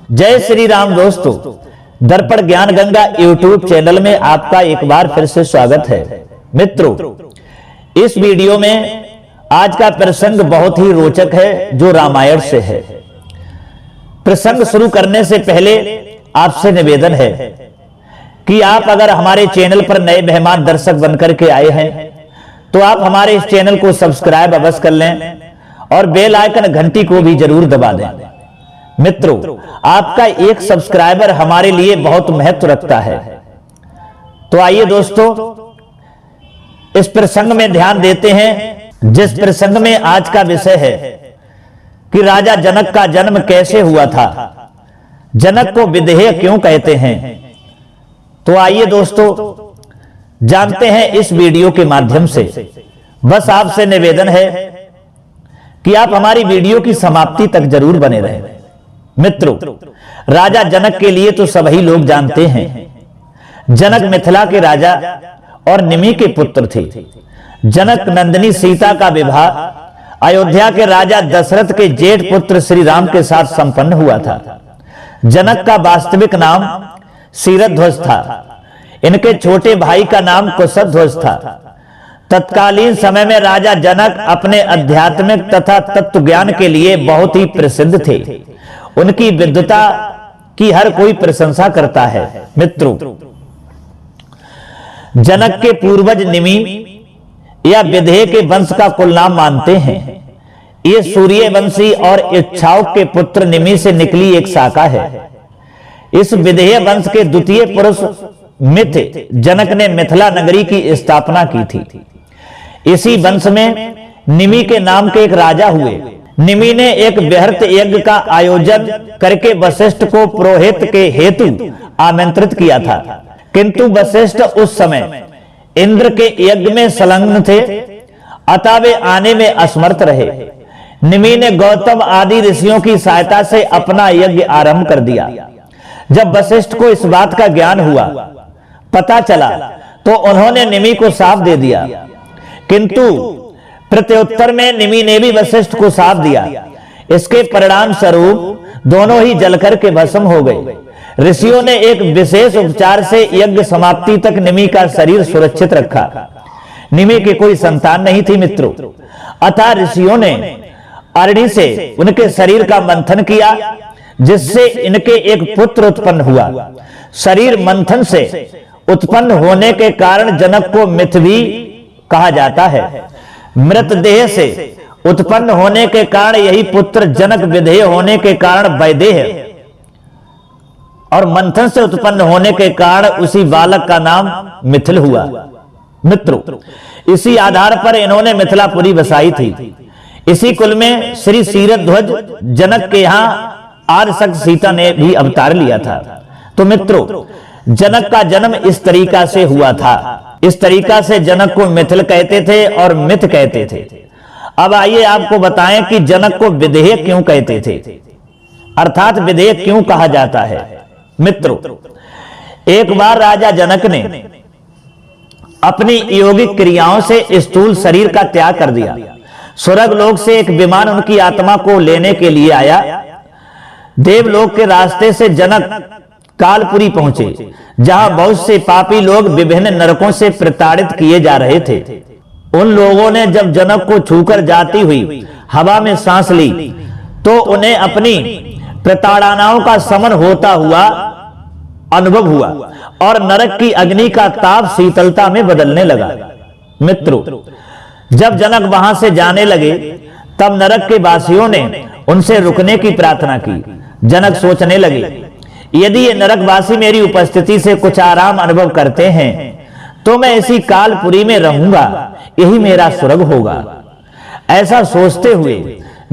जय श्री राम दोस्तों, दर्पण ज्ञान गंगा यूट्यूब चैनल में आपका एक बार फिर से स्वागत है। मित्रों, इस वीडियो में आज का प्रसंग बहुत ही रोचक है जो रामायण से है। प्रसंग शुरू करने से पहले आपसे निवेदन है कि आप अगर हमारे चैनल पर नए मेहमान दर्शक बनकर के आए हैं तो आप हमारे इस चैनल को सब्सक्राइब अवश्य कर लें और बेल आइकन घंटी को भी जरूर दबा दें। मित्रों, आपका एक सब्सक्राइबर हमारे लिए बहुत महत्व रखता है। तो आइए दोस्तों, इस प्रसंग में ध्यान देते हैं जिस प्रसंग में आज का विषय है कि राजा जनक का जन्म कैसे हुआ था, जनक को विदेह क्यों कहते हैं। तो आइए दोस्तों, जानते हैं इस वीडियो के माध्यम से। बस आपसे निवेदन है कि आप हमारी वीडियो की समाप्ति तक जरूर बने रहें। मित्रों, राजा जनक के लिए तो सभी लोग जानते हैं। जनक मिथिला के राजा और निमि के पुत्र थे। जनक नंदिनी सीता का विवाह अयोध्या के राजा दशरथ के जेठ पुत्र श्री राम के साथ संपन्न हुआ था। जनक का वास्तविक नाम शीरध्वज था। इनके छोटे भाई का नाम कुशध्वज था। तत्कालीन समय में राजा जनक अपने आध्यात्मिक तथा तत्व ज्ञान के लिए बहुत ही प्रसिद्ध थे। उनकी विद्वता की हर कोई प्रशंसा करता है। मित्रों, जनक के पूर्वज निमि या विदेह के वंश का कुल नाम मानते हैं। ये सूर्यवंशी और इक्ष्वाकु के पुत्र निमि से निकली एक शाखा है। इस विदेह वंश के द्वितीय पुरुष मिथ जनक ने मिथिला नगरी की स्थापना की थी। इसी वंश में निमि के नाम के एक राजा हुए। निमि ने एक बृहत् यज्ञ का आयोजन करके वशिष्ठ को पुरोहित के हेतु आमंत्रित किया था, किंतु वशिष्ठ उस समय इंद्र के यज्ञ में संलग्न थे, अतः वे आने में असमर्थ रहे। निमि ने गौतम आदि ऋषियों की सहायता से अपना यज्ञ आरंभ कर दिया। जब वशिष्ठ को इस बात का ज्ञान हुआ, पता चला, तो उन्होंने निमि को शाप दे दिया, किंतु प्रत्युत्तर में निमि ने भी वशिष्ठ को शाप दिया। इसके परिणाम स्वरूप दोनों ही जलकर के भस्म हो गए। ऋषियों ने एक विशेष उपचार से यज्ञ समाप्ति तक निमि का शरीर सुरक्षित रखा। निमि की कोई संतान नहीं थी। मित्रों, अतः ऋषियों ने अरणि से उनके शरीर का मंथन किया, जिससे इनके एक पुत्र उत्पन्न हुआ। शरीर मंथन से उत्पन्न होने के कारण जनक को मिथ भी कहा जाता है। मृतदेह से उत्पन्न होने के कारण यही पुत्र जनक, विदेह होने के कारण वैदेह, और मंथन से उत्पन्न होने के कारण उसी बालक का नाम मिथिल हुआ। मित्रों, इसी आधार पर इन्होंने मिथिलापुरी बसाई थी। इसी कुल में श्री शीरध्वज जनक के यहां आर्यशक्ति सीता ने भी अवतार लिया था। तो मित्रों, जनक का जन्म इस तरीका से हुआ था। इस तरीका से जनक को मिथिल कहते थे और मिथ कहते थे। अब आइए आपको बताएं कि जनक को विदेह क्यों कहते थे, अर्थात विदेह क्यों कहा जाता है। मित्रों, एक बार राजा जनक ने अपनी योगिक क्रियाओं से स्थूल शरीर का त्याग कर दिया। स्वर्ग लोक से एक विमान उनकी आत्मा को लेने के लिए आया। देवलोक के रास्ते से जनक कालपुरी पहुंचे, जहां बहुत से पापी लोग विभिन्न नरकों से प्रताड़ित किए जा रहे थे। उन लोगों ने जब जनक को छूकर जाती हुई हवा में सांस ली, तो उन्हें अपनी प्रताड़नाओं का शमन होता हुआ अनुभव हुआ और नरक की अग्नि का ताप शीतलता में बदलने लगा। मित्रों, जब जनक वहां से जाने लगे, तब नरक के वासियों ने उनसे रुकने की प्रार्थना की। जनक सोचने लगे, यदि ये नरकवासी मेरी उपस्थिति से कुछ आराम अनुभव करते हैं तो मैं इसी कालपुरी में रहूंगा, यही मेरा स्वर्ग होगा। ऐसा सोचते हुए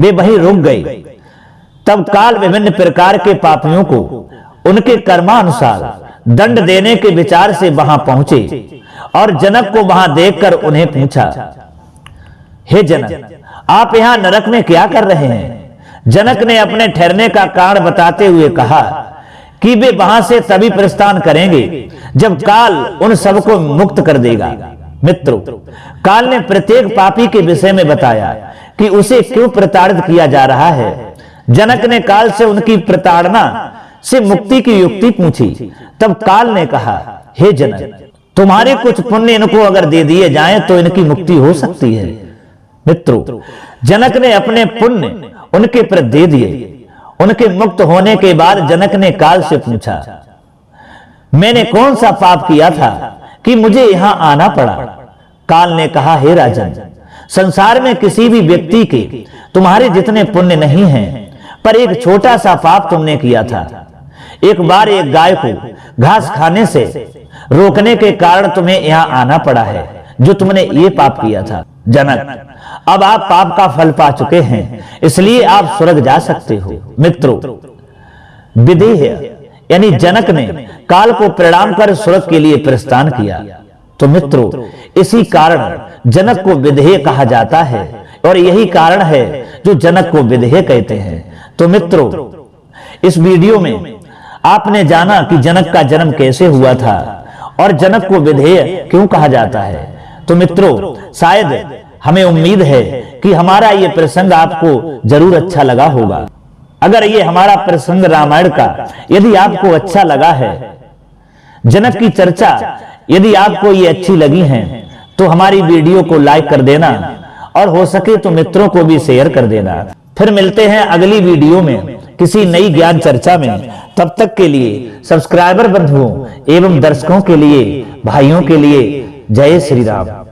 वे वहीं रुक गए। तब काल विभिन्न प्रकार के पापियों को उनके कर्मानुसार दंड देने के विचार से वहां पहुंचे और जनक को वहां देखकर उन्हें पूछा, हे जनक, आप यहां नरक में क्या कर रहे हैं। जनक ने अपने ठहरने का कारण बताते हुए कहा कि वे वहां से तभी प्रस्थान करेंगे जब काल उन सबको मुक्त कर देगा। मित्रों, काल ने प्रत्येक पापी के विषय में बताया कि उसे क्यों प्रताड़ित किया जा रहा है। जनक ने काल से उनकी प्रताड़ना से मुक्ति की युक्ति पूछी। तब काल ने कहा, हे जनक, तुम्हारे कुछ पुण्य इनको अगर दे दिए जाएं तो इनकी मुक्ति हो सकती है। मित्रों, जनक ने अपने पुण्य उनके प्रति दे दिए। उनके मुक्त होने के बाद जनक ने काल से पूछा, मैंने कौन सा पाप किया था कि मुझे यहां आना पड़ा? काल ने कहा, हे राजन, संसार में किसी भी व्यक्ति के तुम्हारे जितने पुण्य नहीं हैं, पर एक छोटा सा पाप तुमने किया था। एक बार एक गाय को घास खाने से रोकने के कारण तुम्हें यहां आना पड़ा है, जो तुमने ये पाप किया था। जनक, अब आप पाप का फल पा चुके हैं, इसलिए आप स्वर्ग जा सकते हो। मित्रों, विदेह यानी जनक ने काल को प्रणाम कर स्वर्ग के लिए प्रस्थान किया। तो मित्रों, इसी कारण जनक को विदेह कहा जाता है और यही कारण है जो जनक को विदेह कहते हैं। तो मित्रों, इस वीडियो में आपने जाना कि जनक का जन्म कैसे हुआ था और जनक को विदेह क्यों कहा जाता है। तो मित्रों, शायद हमें उम्मीद है कि हमारा ये प्रसंग आपको जरूर अच्छा लगा होगा। अगर ये हमारा प्रसंग रामायण का यदि आपको अच्छा लगा है, जनक की चर्चा यदि आपको ये अच्छी लगी है, तो हमारी वीडियो को लाइक कर देना और हो सके तो मित्रों को भी शेयर कर देना। फिर मिलते हैं अगली वीडियो में किसी नई ज्ञान चर्चा में। तब तक के लिए सब्सक्राइबर बंधुओं एवं दर्शकों के लिए, भाइयों के लिए जय श्री राम।